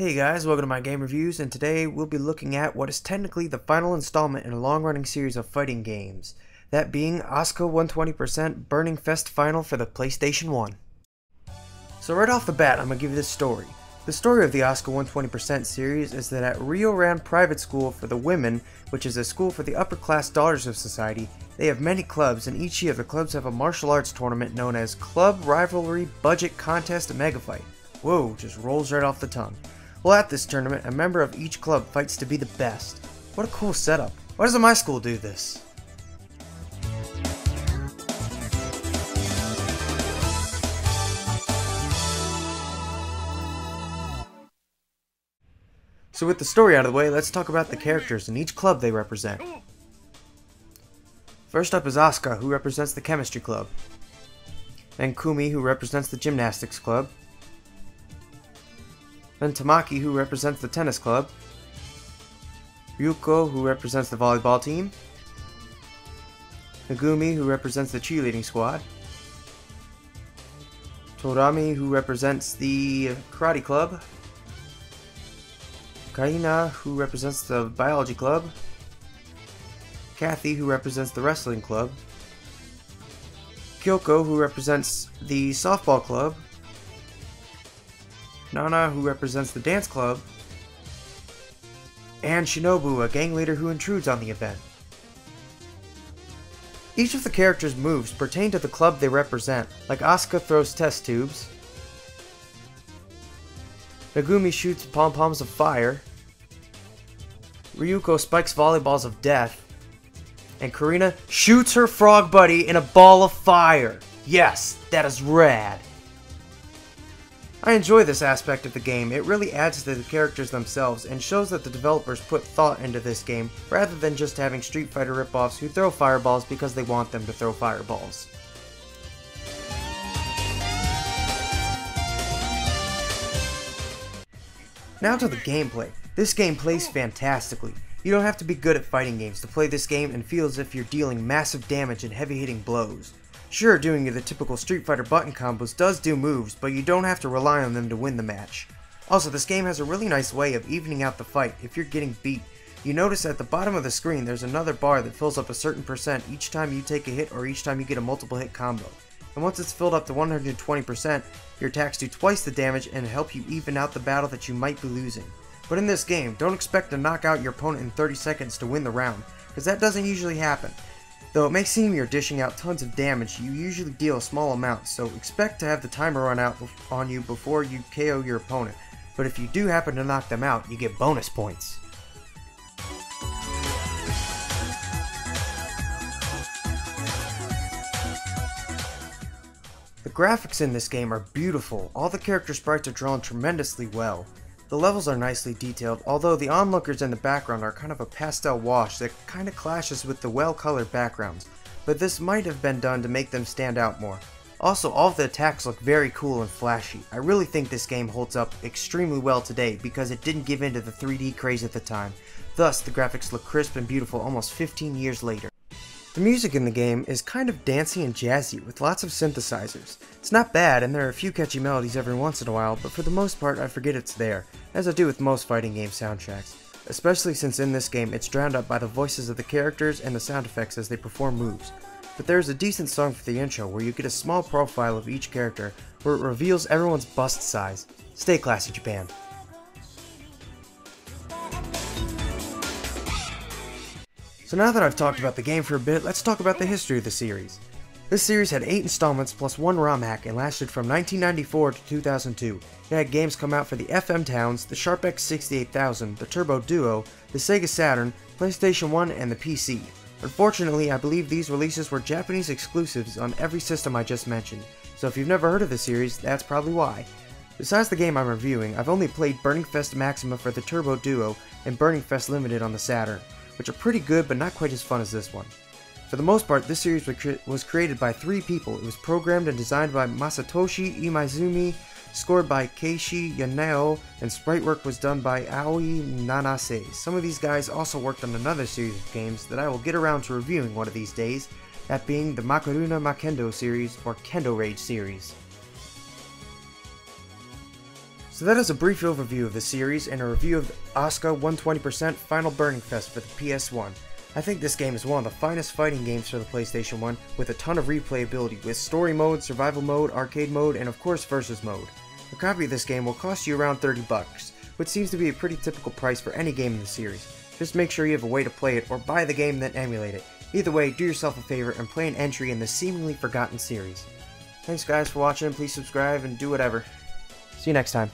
Hey guys, welcome to my game reviews, and today we'll be looking at what is technically the final installment in a long-running series of fighting games, that being Asuka 120% Burning Fest Final for the PlayStation 1. So right off the bat, I'm going to give you this story. The story of the Asuka 120% series is that at Rio Ran Private School for the Women, which is a school for the upper-class daughters of society, they have many clubs, and each year the clubs have a martial arts tournament known as Club Rivalry Budget Contest Mega Fight. Whoa, just rolls right off the tongue. Well, at this tournament, a member of each club fights to be the best. What a cool setup. Why doesn't my school do this? So with the story out of the way, let's talk about the characters and each club they represent. First up is Asuka, who represents the Chemistry Club. Then Kumi, who represents the Gymnastics Club. Then Tamaki, who represents the Tennis Club. Ryuko, who represents the Volleyball Team. Megumi, who represents the Cheerleading Squad. Torami, who represents the Karate Club. Kaina, who represents the Biology Club. Kathy, who represents the Wrestling Club. Kyoko, who represents the Softball Club. Nana, who represents the Dance Club. And Shinobu, a gang leader who intrudes on the event. Each of the characters' moves pertain to the club they represent, like Asuka throws test tubes. Megumi shoots pom-poms of fire. Ryuko spikes volleyballs of death. And Karina shoots her frog buddy in a ball of fire. Yes, that is rad. I enjoy this aspect of the game. It really adds to the characters themselves and shows that the developers put thought into this game rather than just having Street Fighter ripoffs who throw fireballs because they want them to throw fireballs. Now to the gameplay. This game plays fantastically. You don't have to be good at fighting games to play this game and feel as if you're dealing massive damage and heavy-hitting blows. Sure, doing the typical Street Fighter button combos does do moves, but you don't have to rely on them to win the match. Also, this game has a really nice way of evening out the fight if you're getting beat. You notice at the bottom of the screen there's another bar that fills up a certain percent each time you take a hit or each time you get a multiple hit combo. And once it's filled up to 120%, your attacks do twice the damage and help you even out the battle that you might be losing. But in this game, don't expect to knock out your opponent in 30 seconds to win the round, because that doesn't usually happen. Though it may seem you're dishing out tons of damage, you usually deal a small amount, so expect to have the timer run out on you before you KO your opponent. But if you do happen to knock them out, you get bonus points. The graphics in this game are beautiful. All the character sprites are drawn tremendously well. The levels are nicely detailed, although the onlookers in the background are kind of a pastel wash that kind of clashes with the well-colored backgrounds, but this might have been done to make them stand out more. Also, all of the attacks look very cool and flashy. I really think this game holds up extremely well today because it didn't give in to the 3D craze at the time. Thus, the graphics look crisp and beautiful almost 15 years later. The music in the game is kind of dancey and jazzy with lots of synthesizers. It's not bad, and there are a few catchy melodies every once in a while, but for the most part I forget it's there, as I do with most fighting game soundtracks, especially since in this game it's drowned out by the voices of the characters and the sound effects as they perform moves. But there is a decent song for the intro where you get a small profile of each character where it reveals everyone's bust size. Stay classy, Japan. So now that I've talked about the game for a bit, let's talk about the history of the series. This series had 8 installments plus 1 ROM hack and lasted from 1994 to 2002. It had games come out for the FM Towns, the SharpX 68000, the Turbo Duo, the Sega Saturn, PlayStation 1, and the PC. Unfortunately, I believe these releases were Japanese exclusives on every system I just mentioned, so if you've never heard of the series, that's probably why. Besides the game I'm reviewing, I've only played Burning Fest Maxima for the Turbo Duo and Burning Fest Limited on the Saturn, which are pretty good but not quite as fun as this one. For the most part, this series was created by 3 people. It was programmed and designed by Masatoshi Imaizumi, scored by Keiichi Yanao, and sprite work was done by Aoi Nanase. Some of these guys also worked on another series of games that I will get around to reviewing one of these days, that being the Makaruna Makendo series or Kendo Rage series. So that is a brief overview of the series and a review of Asuka 120% Final Burning Fest for the PS1. I think this game is one of the finest fighting games for the PlayStation 1 with a ton of replayability with story mode, survival mode, arcade mode, and of course versus mode. A copy of this game will cost you around $30, which seems to be a pretty typical price for any game in the series. Just make sure you have a way to play it or buy the game then emulate it. Either way, do yourself a favor and play an entry in the seemingly forgotten series. Thanks guys for watching, please subscribe and do whatever. See you next time.